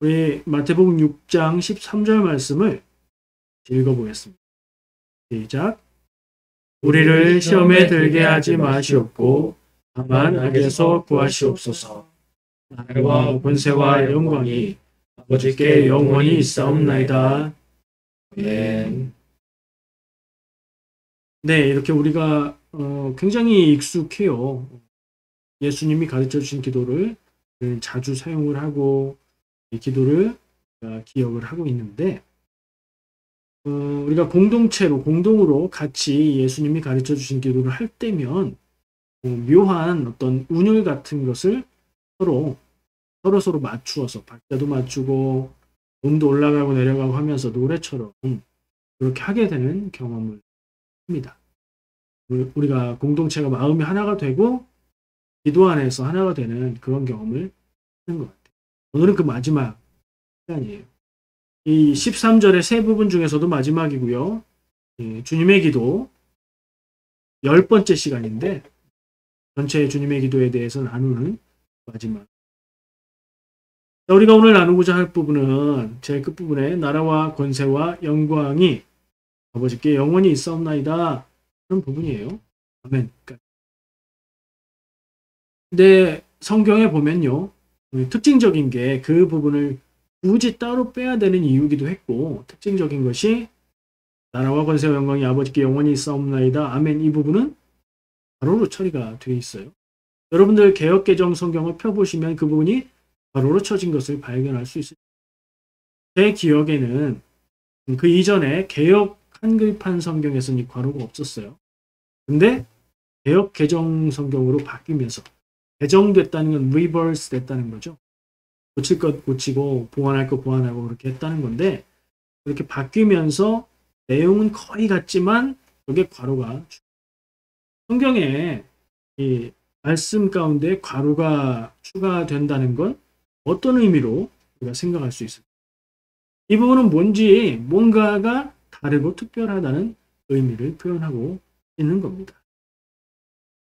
우리 마태복음 6장 13절 말씀을 읽어보겠습니다. 시작. 우리를 시험에 들게 하지 마시옵고 다만 악에서 구하시옵소서. 나라와 권세와 영광이 아버지께 영원히 있사옵나이다. 아멘. 네, 이렇게 우리가 굉장히 익숙해요. 예수님이 가르쳐 주신 기도를 자주 사용을 하고 이 기도를 기억을 하고 있는데 우리가 공동으로 같이 예수님이 가르쳐 주신 기도를 할 때면 묘한 어떤 운율 같은 것을 서로 맞추어서 박자도 맞추고 음도 올라가고 내려가고 하면서 노래처럼 그렇게 하게 되는 경험을 합니다. 우리가 공동체가 마음이 하나가 되고 기도 안에서 하나가 되는 그런 경험을 하는 것 같아요. 오늘은 그 마지막 시간이에요. 이 13절의 세 부분 중에서도 마지막이고요. 주님의 기도 10번째 시간인데 전체 주님의 기도에 대해서 나누는 마지막. 우리가 오늘 나누고자 할 부분은 제일 끝부분에 나라와 권세와 영광이 아버지께 영원히 있사옵나이다 그런 부분이에요. 아멘. 근데 성경에 보면요. 특징적인 게 그 부분을 굳이 따로 빼야 되는 이유기도 했고 특징적인 것이 나라와 권세와 영광이 아버지께 영원히 있사옵나이다. 아멘. 이 부분은 바로로 처리가 되어 있어요. 여러분들 개역개정 성경을 펴보시면 그 부분이 바로로 쳐진 것을 발견할 수 있습니다. 제 기억에는 그 이전에 개역 한글판 성경에서는 이 괄호가 없었어요. 근데 개역 개정 성경으로 바뀌면서 개정됐다는 건 리버스 됐다는 거죠. 고칠 것 고치고 보완할 것 보완하고 그렇게 했다는 건데 그렇게 바뀌면서 내용은 거의 같지만 여기에 괄호가 성경에 이 말씀 가운데 괄호가 추가된다는 건 어떤 의미로 우리가 생각할 수 있을까? 이 부분은 뭔가가 다르고 특별하다는 의미를 표현하고 있는 겁니다.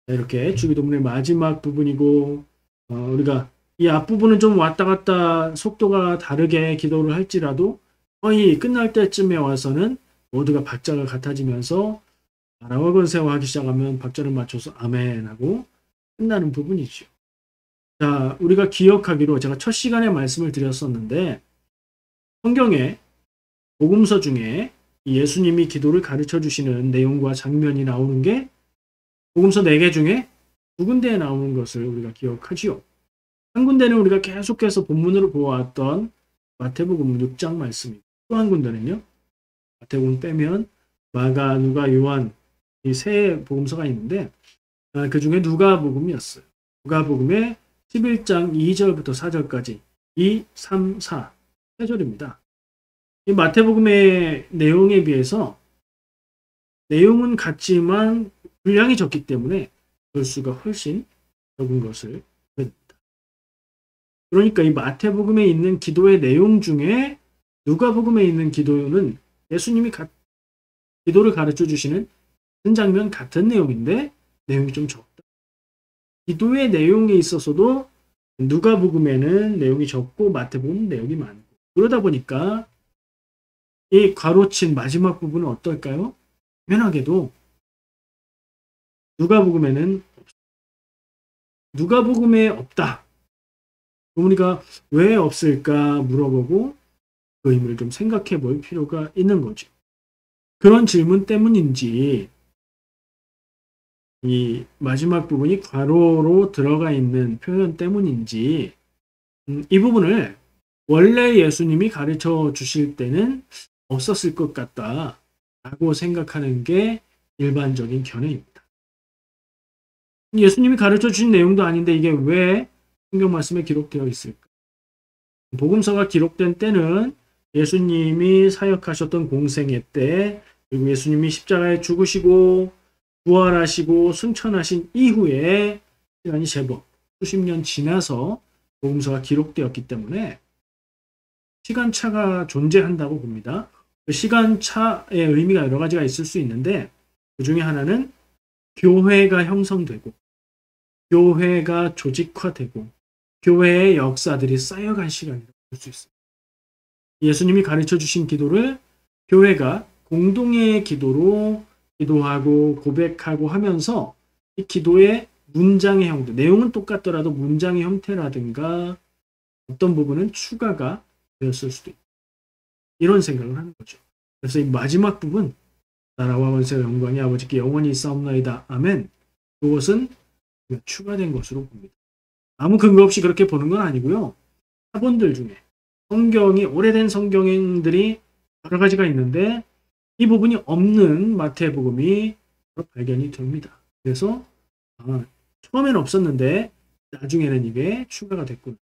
이렇게 주기도문의 마지막 부분이고 우리가 이 앞부분은 좀 왔다 갔다 속도가 다르게 기도를 할지라도 거의 끝날 때쯤에 와서는 모두가 박자가 같아지면서 나라와 권세와 하기 시작하면 박자를 맞춰서 아멘 하고 끝나는 부분이죠. 자, 우리가 기억하기로 제가 첫 시간에 말씀을 드렸었는데 성경에 복음서 중에 예수님이 기도를 가르쳐 주시는 내용과 장면이 나오는 게 복음서 4개 중에 2군데에 나오는 것을 우리가 기억하지요. 한 군데는 우리가 계속해서 본문으로 보아왔던 마태복음 6장 말씀입니다. 또 한 군데는요. 마태복음 빼면 마가, 누가, 요한 이 세 복음서가 있는데 그 중에 누가복음이었어요. 누가복음의 11장 2절부터 4절까지 2, 3, 4 3절입니다. 이 마태복음의 내용에 비해서 내용은 같지만 분량이 적기 때문에 절수가 훨씬 적은 것을 보게 됩니다. 그러니까 이 마태복음에 있는 기도의 내용 중에 누가복음에 있는 기도는 예수님이 기도를 가르쳐 주시는 같은 장면, 같은 내용인데 내용이 좀 적다. 기도의 내용에 있어서도 누가복음에는 내용이 적고 마태복음은 내용이 많고 그러다 보니까 이 괄호친 마지막 부분은 어떨까요? 당연하게도 누가복음에 없다. 우리가 왜 없을까 물어보고 그 의미를 좀 생각해 볼 필요가 있는 거죠. 그런 질문 때문인지 이 마지막 부분이 괄호로 들어가 있는 표현 때문인지 이 부분을 원래 예수님이 가르쳐 주실 때는 없었을 것 같다 라고 생각하는 게 일반적인 견해입니다. 예수님이 가르쳐 주신 내용도 아닌데 이게 왜 성경 말씀에 기록되어 있을까? 복음서가 기록된 때는 예수님이 사역하셨던 공생애 때 그리고 예수님이 십자가에 죽으시고 부활하시고 승천하신 이후에 시간이 제법 수십 년 지나서 복음서가 기록되었기 때문에 시간차가 존재한다고 봅니다. 그 시간차의 의미가 여러 가지가 있을 수 있는데 그 중에 하나는 교회가 형성되고 교회가 조직화되고 교회의 역사들이 쌓여간 시간이라고 볼 수 있습니다. 예수님이 가르쳐 주신 기도를 교회가 공동의 기도로 기도하고 고백하고 하면서 이 기도의 문장의 형태, 내용은 똑같더라도 문장의 형태라든가 어떤 부분은 추가가 되었을 수도 있다. 이런 생각을 하는 거죠. 그래서 이 마지막 부분, 나라와 권세와 영광이 아버지께 영원히 있사옵나이다. 아멘. 그것은 추가된 것으로 봅니다. 아무 근거 없이 그렇게 보는 건 아니고요. 사본들 중에 성경이 오래된 성경들이 여러 가지가 있는데 이 부분이 없는 마태복음이 발견이 됩니다. 그래서 처음에는 없었는데 나중에는 이게 추가가 됐구나.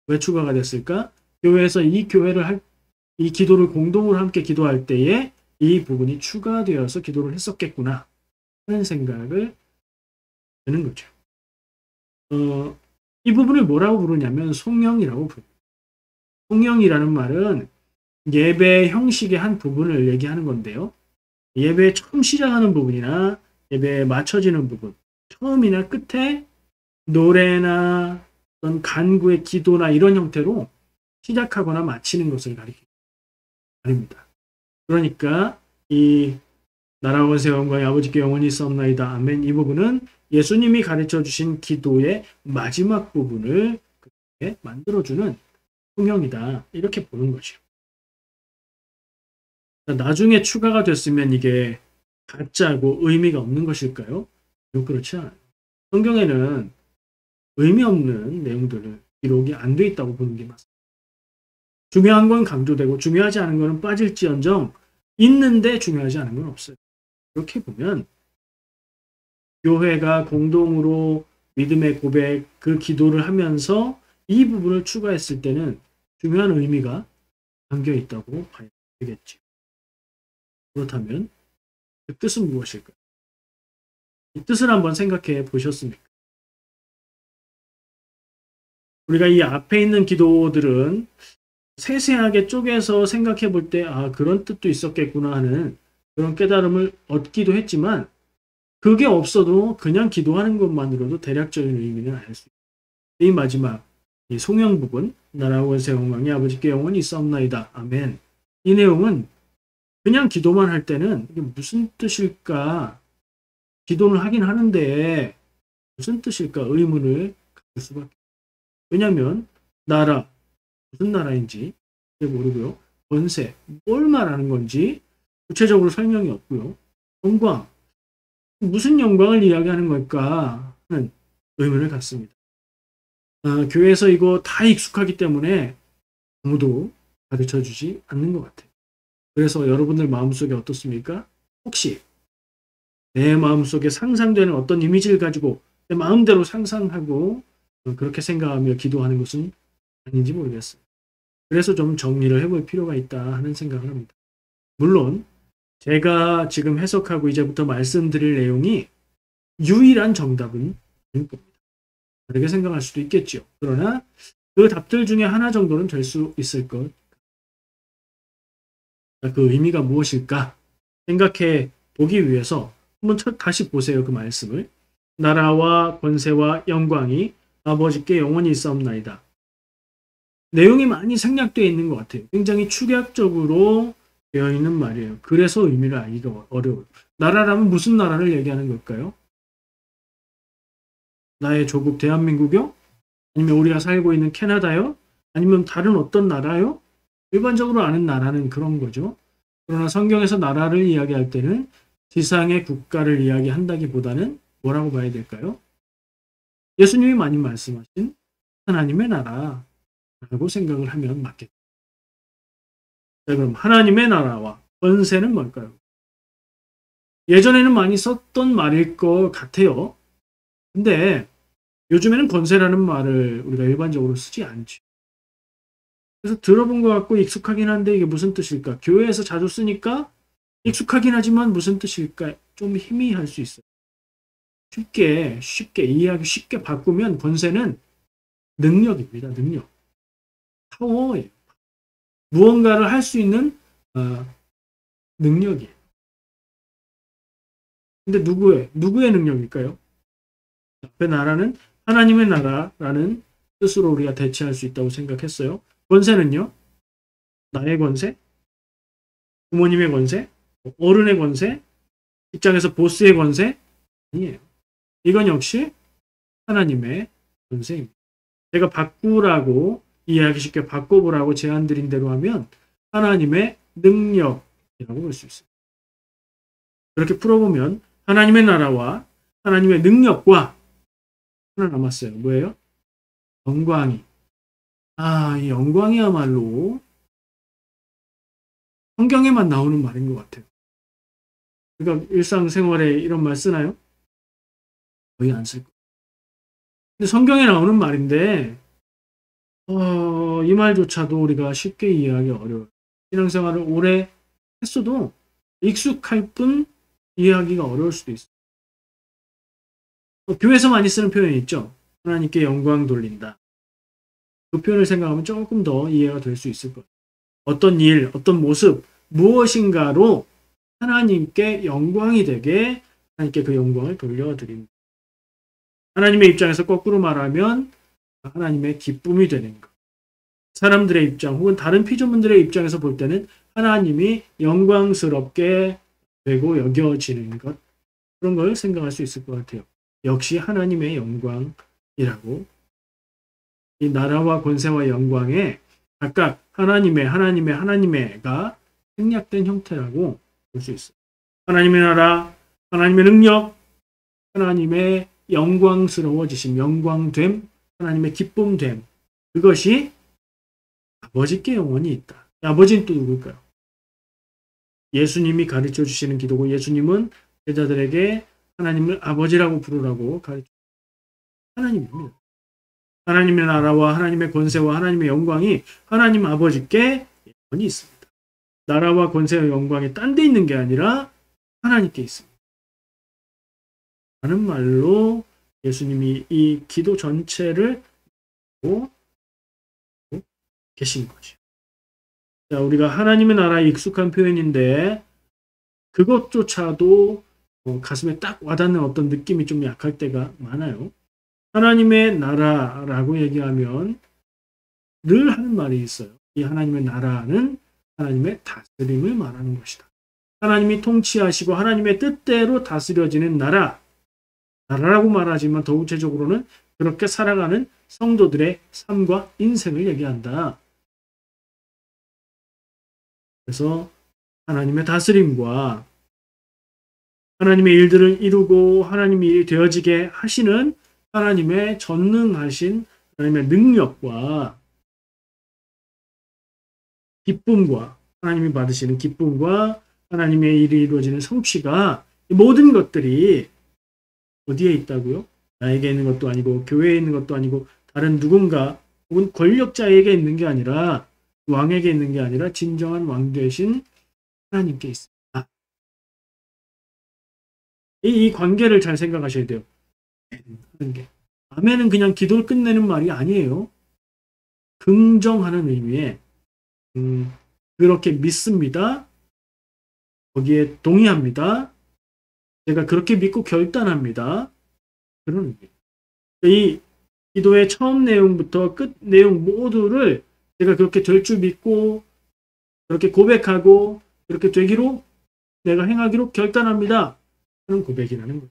왜 추가가 됐을까? 교회에서 이 기도를 공동으로 함께 기도할 때에 이 부분이 추가되어서 기도를 했었겠구나 하는 생각을 드는 거죠. 이 부분을 뭐라고 부르냐면 송영이라고 부릅니다. 송영이라는 말은 예배 형식의 한 부분을 얘기하는 건데요. 예배 처음 시작하는 부분이나 예배에 맞춰지는 부분, 처음이나 끝에 노래나 어떤 간구의 기도나 이런 형태로 시작하거나 마치는 것을 가립니다. 그러니까 이 나라와 권세와 영광이 아버지께 영원히 있사옵나이다. 아멘. 이 부분은 예수님이 가르쳐 주신 기도의 마지막 부분을 만들어주는 성경이다. 이렇게 보는 거죠. 나중에 추가가 됐으면 이게 가짜고 의미가 없는 것일까요? 그렇지 않아요. 성경에는 의미 없는 내용들을 기록이 안 돼 있다고 보는 게 맞습니다. 중요한 건 강조되고 중요하지 않은 것은 빠질지언정 있는데 중요하지 않은 건 없어요. 이렇게 보면 교회가 공동으로 믿음의 고백, 그 기도를 하면서 이 부분을 추가했을 때는 중요한 의미가 담겨 있다고 봐야 되겠죠. 그렇다면 그 뜻은 무엇일까요? 이 뜻을 한번 생각해 보셨습니까? 우리가 이 앞에 있는 기도들은 세세하게 쪼개서 생각해 볼 때 그런 뜻도 있었겠구나 하는 그런 깨달음을 얻기도 했지만 그게 없어도 그냥 기도하는 것만으로도 대략적인 의미는 알 수 있습니다. 이 마지막 이 송영 부분, 나라와 권세 영광이 아버지께 영원히 있사옵나이다. 아멘. 이 내용은 그냥 기도만 할 때는 이게 무슨 뜻일까? 기도를 하긴 하는데 무슨 뜻일까? 의문을 가질 수밖에 없어요. 왜냐하면 나라, 무슨 나라인지 모르고요. 권세, 뭘 말하는 건지 구체적으로 설명이 없고요. 영광, 무슨 영광을 이야기하는 걸까 하는 의문을 갖습니다. 교회에서 이거 다 익숙하기 때문에 아무도 가르쳐주지 않는 것 같아요. 그래서 여러분들 마음속에 어떻습니까? 혹시 내 마음속에 상상되는 어떤 이미지를 가지고 내 마음대로 상상하고 그렇게 생각하며 기도하는 것은 아닌지 모르겠어요. 그래서 좀 정리를 해볼 필요가 있다 하는 생각을 합니다. 물론 제가 지금 해석하고 이제부터 말씀드릴 내용이 유일한 정답은 아닐 겁니다. 다르게 생각할 수도 있겠죠. 그러나 그 답들 중에 하나 정도는 될 수 있을 것. 그 의미가 무엇일까 생각해 보기 위해서 한번 다시 보세요. 그 말씀을. 나라와 권세와 영광이 아버지께 영원히 있사옵나이다. 내용이 많이 생략되어 있는 것 같아요. 굉장히 축약적으로 되어 있는 말이에요. 그래서 의미를 알기가 어려워요. 나라라면 무슨 나라를 얘기하는 걸까요? 나의 조국 대한민국이요? 아니면 우리가 살고 있는 캐나다요? 아니면 다른 어떤 나라요? 일반적으로 아는 나라는 그런 거죠. 그러나 성경에서 나라를 이야기할 때는 지상의 국가를 이야기한다기보다는 뭐라고 봐야 될까요? 예수님이 많이 말씀하신 하나님의 나라라고 생각을 하면 맞겠죠. 자, 그럼 하나님의 나라와 권세는 뭘까요? 예전에는 많이 썼던 말일 것 같아요. 근데 요즘에는 권세라는 말을 우리가 일반적으로 쓰지 않죠. 그래서 들어본 것 같고 익숙하긴 한데 이게 무슨 뜻일까? 교회에서 자주 쓰니까 익숙하긴 하지만 무슨 뜻일까? 좀 희미할 수 있어요. 쉽게 이해하기 쉽게 바꾸면 권세는 능력입니다. 능력. 파워예요. 무언가를 할 수 있는 능력이에요. 근데 누구의 능력일까요? 앞에 나라는 하나님의 나라라는 뜻으로 우리가 대체할 수 있다고 생각했어요. 권세는요? 나의 권세? 부모님의 권세? 어른의 권세? 직장에서 보스의 권세? 아니에요. 이건 역시 하나님의 권세입니다. 제가 바꾸라고 이해하기 쉽게 바꿔보라고 제안 드린 대로 하면 하나님의 능력이라고 볼 수 있어요. 그렇게 풀어보면 하나님의 나라와 하나님의 능력과 하나 남았어요. 뭐예요? 영광이. 이 영광이야말로 성경에만 나오는 말인 것 같아요. 그러니까 일상생활에 이런 말 쓰나요? 거의 안 쓸 거예요. 근데 성경에 나오는 말인데 이 말조차도 우리가 쉽게 이해하기 어려워요. 신앙생활을 오래 했어도 익숙할 뿐 이해하기가 어려울 수도 있어요. 교회에서 많이 쓰는 표현이 있죠. 하나님께 영광 돌린다. 그 표현을 생각하면 조금 더 이해가 될 수 있을 거예요. 어떤 일, 어떤 모습, 무엇인가로 하나님께 영광이 되게 하나님께 그 영광을 돌려드립니다. 하나님의 입장에서 거꾸로 말하면 하나님의 기쁨이 되는 것. 사람들의 입장 혹은 다른 피조물들의 입장에서 볼 때는 하나님이 영광스럽게 되고 여겨지는 것. 그런 걸 생각할 수 있을 것 같아요. 역시 하나님의 영광이라고 이 나라와 권세와 영광에 각각 하나님의가 생략된 형태라고 볼 수 있어요. 하나님의 나라, 하나님의 능력, 하나님의 영광스러워지심, 영광됨, 하나님의 기쁨됨. 그것이 아버지께 영원히 있다. 아버지는 또 누굴까요? 예수님이 가르쳐 주시는 기도고 예수님은 제자들에게 하나님을 아버지라고 부르라고 가르쳐 주십니다. 하나님입니다. 하나님의 나라와 하나님의 권세와 하나님의 영광이 하나님 아버지께 영원히 있습니다. 나라와 권세와 영광이 딴 데 있는 게 아니라 하나님께 있습니다. 라는 말로 예수님이 이 기도 전체를 하고 계신 거죠. 자, 우리가 하나님의 나라에 익숙한 표현인데 그것조차도 가슴에 딱 와닿는 어떤 느낌이 좀 약할 때가 많아요. 하나님의 나라라고 얘기하면 늘 하는 말이 있어요. 이 하나님의 나라는 하나님의 다스림을 말하는 것이다. 하나님이 통치하시고 하나님의 뜻대로 다스려지는 나라라고 말하지만 더 구체적으로는 그렇게 살아가는 성도들의 삶과 인생을 얘기한다. 그래서 하나님의 다스림과 하나님의 일들을 이루고 하나님의 일이 되어지게 하시는 하나님의 전능하신 하나님의 능력과 기쁨과 하나님이 받으시는 기쁨과 하나님의 일이 이루어지는 성취가 이 모든 것들이 어디에 있다고요? 나에게 있는 것도 아니고 교회에 있는 것도 아니고 다른 누군가 혹은 권력자에게 있는 게 아니라 왕에게 있는 게 아니라 진정한 왕 되신 하나님께 있습니다. 이 관계를 잘 생각하셔야 돼요. 아멘은 그냥 기도를 끝내는 말이 아니에요. 긍정하는 의미에 그렇게 믿습니다. 거기에 동의합니다. 제가 그렇게 믿고 결단합니다. 그런 의미예요. 이 기도의 처음 내용부터 끝 내용 모두를 제가 그렇게 될 줄 믿고 그렇게 고백하고 그렇게 되기로 내가 행하기로 결단합니다. 그런 고백이라는 거예요.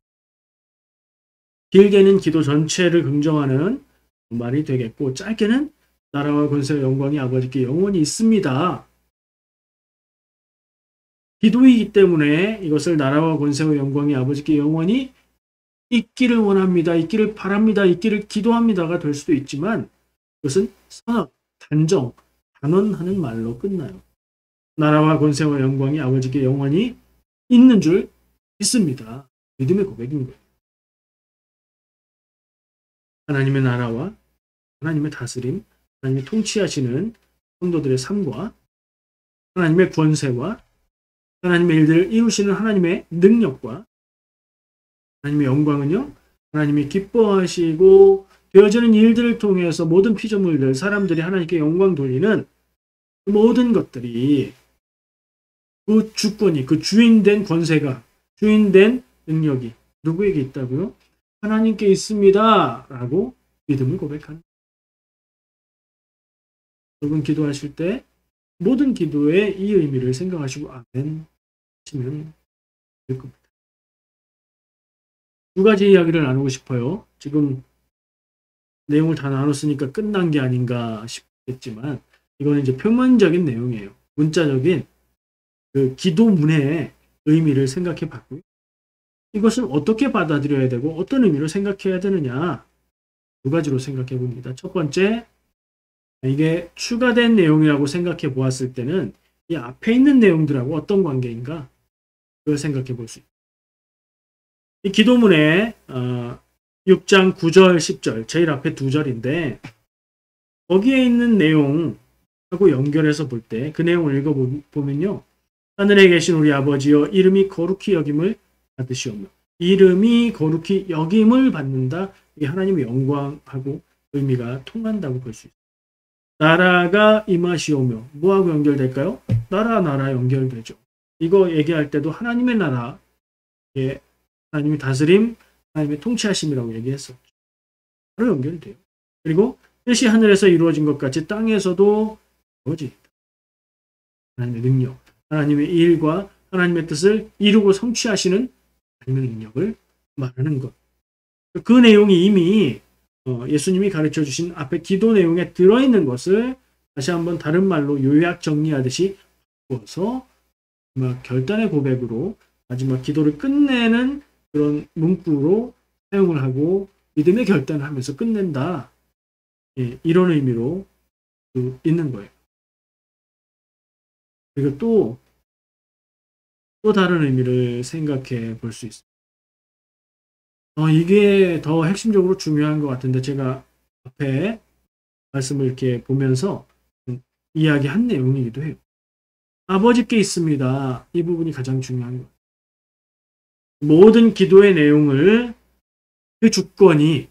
길게는 기도 전체를 긍정하는 말이 되겠고 짧게는 나라와 권세와 영광이 아버지께 영원히 있습니다. 기도이기 때문에 이것을 나라와 권세와 영광이 아버지께 영원히 있기를 원합니다. 있기를 바랍니다. 있기를 기도합니다가 될 수도 있지만 그것은 선언, 단정, 단언하는 말로 끝나요. 나라와 권세와 영광이 아버지께 영원히 있는 줄 믿습니다. 믿음의 고백인 거예요. 하나님의 나라와 하나님의 다스림, 하나님의 통치하시는 성도들의 삶과 하나님의 권세와 하나님의 일들을 이루시는 하나님의 능력과 하나님의 영광은요. 하나님이 기뻐하시고 되어지는 일들을 통해서 모든 피조물들, 사람들이 하나님께 영광 돌리는 모든 것들이 그 주권이, 그 주인된 권세가, 주인된 능력이 누구에게 있다고요? 하나님께 있습니다. 라고 믿음을 고백하는. 여러분 기도하실 때 모든 기도에 이 의미를 생각하시고 아멘 하시면 될 겁니다. 두 가지 이야기를 나누고 싶어요. 지금 내용을 다 나눴으니까 끝난 게 아닌가 싶겠지만 이거는 이제 표면적인 내용이에요. 문자적인 그 기도문의 의미를 생각해 봤고요. 이것을 어떻게 받아들여야 되고 어떤 의미로 생각해야 되느냐 두 가지로 생각해 봅니다. 첫 번째, 이게 추가된 내용이라고 생각해 보았을 때는 이 앞에 있는 내용들하고 어떤 관계인가 그걸 생각해 볼 수 있습니다. 이 기도문에 6장 9절 10절 제일 앞에 두 절인데 거기에 있는 내용하고 연결해서 볼 때 그 내용을 읽어보면요. 하늘에 계신 우리 아버지여 이름이 거룩히 여김을 받으시오며 이름이 거룩히 여김을 받는다. 이게 하나님의 영광하고 의미가 통한다고 볼 수 있습니다. 나라가 임하시오며 뭐하고 연결될까요? 나라 연결되죠. 이거 얘기할 때도 하나님의 나라, 하나님의 다스림, 하나님의 통치하심이라고 얘기했었죠. 바로 연결돼요. 그리고 뜻이 하늘에서 이루어진 것 같이 땅에서도 이루어집니다. 하나님의 능력, 하나님의 일과 하나님의 뜻을 이루고 성취하시는 하나님의 능력을 말하는 것. 그 내용이 이미 예수님이 가르쳐 주신 앞에 기도 내용에 들어있는 것을 다시 한번 다른 말로 요약 정리하듯이 바꿔서 결단의 고백으로 마지막 기도를 끝내는 그런 문구로 사용을 하고 믿음의 결단을 하면서 끝낸다. 이런 의미로 있는 거예요. 그리고 또 다른 의미를 생각해 볼 수 있습니다. 이게 더 핵심적으로 중요한 것 같은데 제가 앞에 말씀을 이렇게 보면서 이야기한 내용이기도 해요. 아버지께 있습니다. 이 부분이 가장 중요한 거예요. 모든 기도의 내용을 그 주권이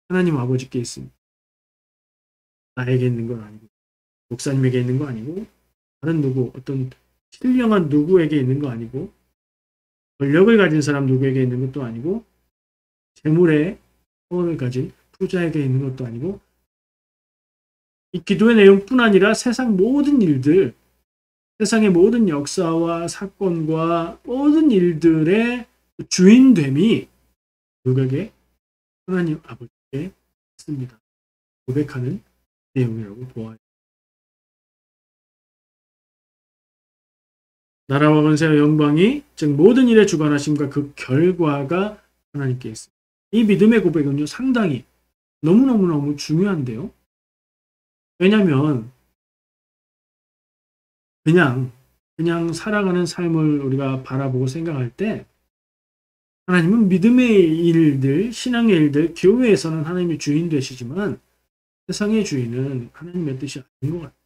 하나님 아버지께 있습니다. 나에게 있는 건 아니고 목사님에게 있는 거 아니고 다른 누구 어떤 신령한 누구에게 있는 거 아니고 권력을 가진 사람 누구에게 있는 것도 아니고 재물의 소원을 가진 부자에게 있는 것도 아니고 이 기도의 내용뿐 아니라 세상 모든 일들 세상의 모든 역사와 사건과 모든 일들의 주인됨이 누구에게? 하나님 아버지께 있습니다. 고백하는 내용이라고 보아요. 나라와 권세와 영광이 즉 모든 일에 주관하심과 그 결과가 하나님께 있습니다. 이 믿음의 고백은요 상당히 너무너무 중요한데요. 왜냐하면 그냥 살아가는 삶을 우리가 바라보고 생각할 때 하나님은 믿음의 일들, 신앙의 일들, 교회에서는 하나님이 주인 되시지만 세상의 주인은 하나님의 뜻이 아닌 것 같아요.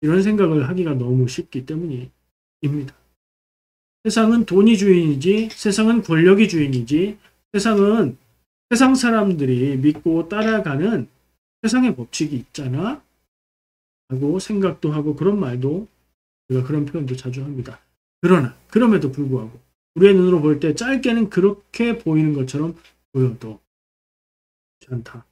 이런 생각을 하기가 너무 쉽기 때문입니다. 세상은 돈이 주인이지, 세상은 권력이 주인이지, 세상은 세상 사람들이 믿고 따라가는 세상의 법칙이 있잖아 하고 생각도 하고 그런 말도 우리가 그런 표현도 자주 합니다. 그럼에도 불구하고 우리의 눈으로 볼 때 짧게는 그렇게 보이는 것처럼 보여도 그렇지 않다.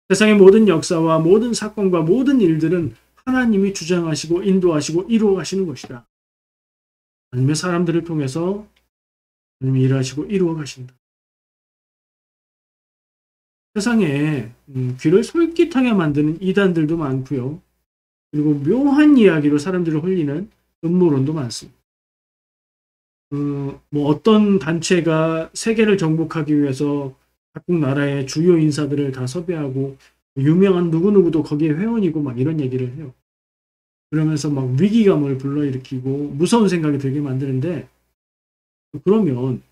세상의 모든 역사와 모든 사건과 모든 일들은 하나님이 주장하시고 인도하시고 이루어가시는 것이다. 하나님의 사람들을 통해서 하나님이 일하시고 이루어가신다. 세상에 귀를 솔깃하게 만드는 이단들도 많고요. 그리고 묘한 이야기로 사람들을 홀리는 음모론도 많습니다. 어떤 단체가 세계를 정복하기 위해서 각국 나라의 주요 인사들을 다 섭외하고 유명한 누구누구도 거기에 회원이고 막 이런 얘기를 해요. 그러면서 막 위기감을 불러일으키고 무서운 생각이 들게 만드는데 그러면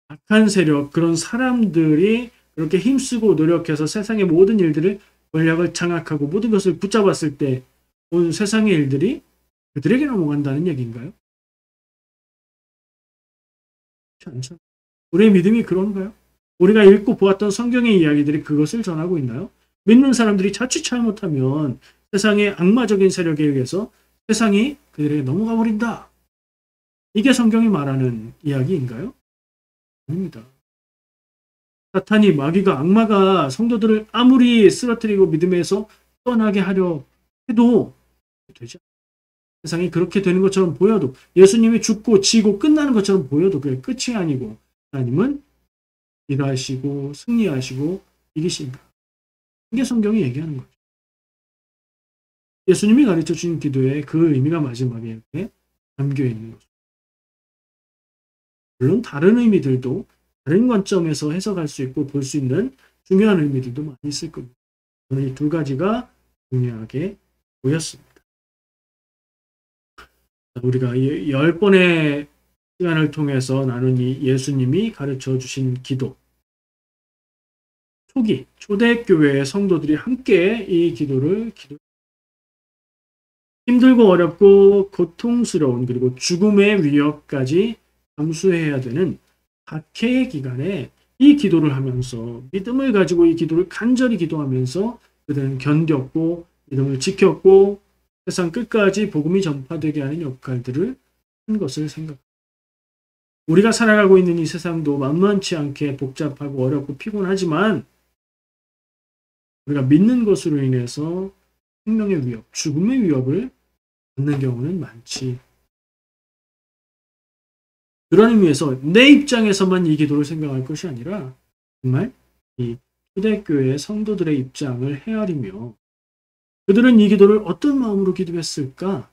악한 세력, 그런 사람들이 그렇게 힘쓰고 노력해서 세상의 모든 일들을 권력을 장악하고 모든 것을 붙잡았을 때 온 세상의 일들이 그들에게 넘어간다는 얘기인가요? 그렇지 않죠. 우리의 믿음이 그런가요? 우리가 읽고 보았던 성경의 이야기들이 그것을 전하고 있나요? 믿는 사람들이 자칫 잘못하면 세상의 악마적인 세력에 의해서 세상이 그들에게 넘어가 버린다. 이게 성경이 말하는 이야기인가요? 아닙니다. 사탄이 마귀가 악마가 성도들을 아무리 쓰러뜨리고 믿음에서 떠나게 하려 해도 되지 않아요. 세상이 그렇게 되는 것처럼 보여도, 예수님이 죽고 지고 끝나는 것처럼 보여도 그게 끝이 아니고, 하나님은 일하시고 승리하시고 이기신다. 이게 성경이 얘기하는 거죠. 예수님이 가르쳐 주신 기도의 그 의미가 마지막에 이렇게 담겨 있는 거죠. 물론 다른 의미들도 다른 관점에서 해석할 수 있고 볼 수 있는 중요한 의미들도 많이 있을 겁니다. 저는 이 두 가지가 중요하게 보였습니다. 우리가 10번의 시간을 통해서 나눈 이 예수님이 가르쳐 주신 기도, 초대교회의 성도들이 함께 이 기도를 힘들고 어렵고 고통스러운 그리고 죽음의 위협까지 감수해야 되는 박해의 기간에 이 기도를 하면서 믿음을 가지고 이 기도를 간절히 기도하면서 그들은 견뎠고 믿음을 지켰고 세상 끝까지 복음이 전파되게 하는 역할들을 한 것을 생각합니다. 우리가 살아가고 있는 이 세상도 만만치 않게 복잡하고 어렵고 피곤하지만 우리가 믿는 것으로 인해서 생명의 위협, 죽음의 위협을 받는 경우는 많지. 그런 의미에서 내 입장에서만 이 기도를 생각할 것이 아니라 정말 이 초대교회의 성도들의 입장을 헤아리며 그들은 이 기도를 어떤 마음으로 기도했을까?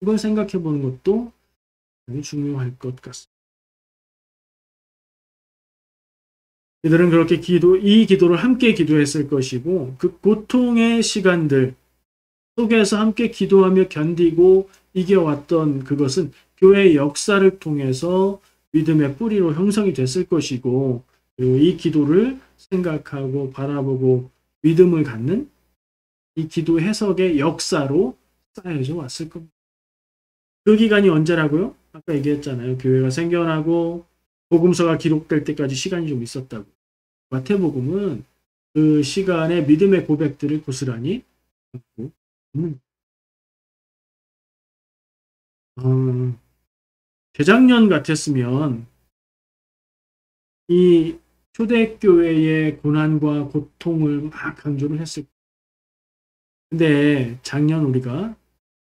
그걸 생각해 보는 것도 굉장히 중요할 것 같습니다. 그들은 그렇게 이 기도를 함께 기도했을 것이고 그 고통의 시간들 속에서 함께 기도하며 견디고 이겨왔던 그것은 교회의 역사를 통해서 믿음의 뿌리로 형성이 됐을 것이고 그리고 이 기도를 생각하고 바라보고 믿음을 갖는 이 기도 해석의 역사로 쌓여져 왔을 겁니다. 그 기간이 언제라고요? 아까 얘기했잖아요. 교회가 생겨나고 복음서가 기록될 때까지 시간이 좀 있었다고. 마태복음은 그 시간에 믿음의 고백들을 고스란히 갖고 있는 재작년 같았으면 이 초대교회의 고난과 고통을 막 강조를 했을 거예요. 근데 작년 우리가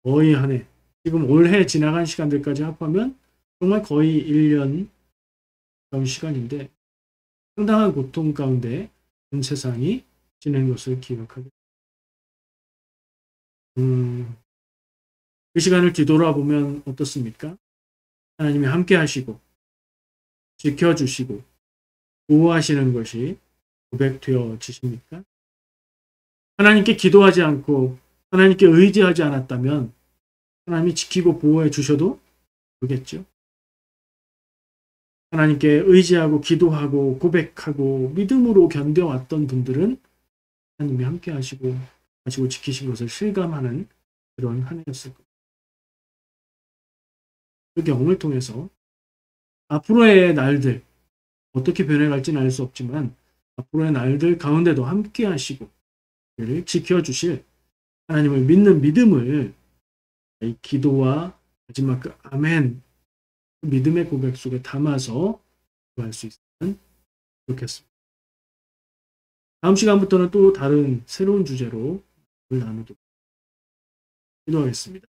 거의 한 해, 지금 올해 지나간 시간들까지 합하면 정말 거의 1년 가까운 시간인데 상당한 고통 가운데 온 세상이 지낸 것을 기억하게 그 시간을 뒤돌아보면 어떻습니까? 하나님이 함께 하시고 지켜주시고 보호하시는 것이 고백되어지십니까? 하나님께 기도하지 않고 하나님께 의지하지 않았다면 하나님이 지키고 보호해 주셔도 모르겠죠. 하나님께 의지하고 기도하고 고백하고 믿음으로 견뎌왔던 분들은 하나님이 함께 하시고 지키신 것을 실감하는 그런 한 해였을 겁니다. 그 경험을 통해서 앞으로의 날들 어떻게 변해갈지는 알 수 없지만 앞으로의 날들 가운데도 함께 하시고 그를 지켜주실 하나님을 믿는 믿음을 이 기도와 마지막 그 아멘 믿음의 고백 속에 담아서 구할 수 있으면 좋겠습니다. 다음 시간부터는 또 다른 새로운 주제로 나누도록 기도하겠습니다.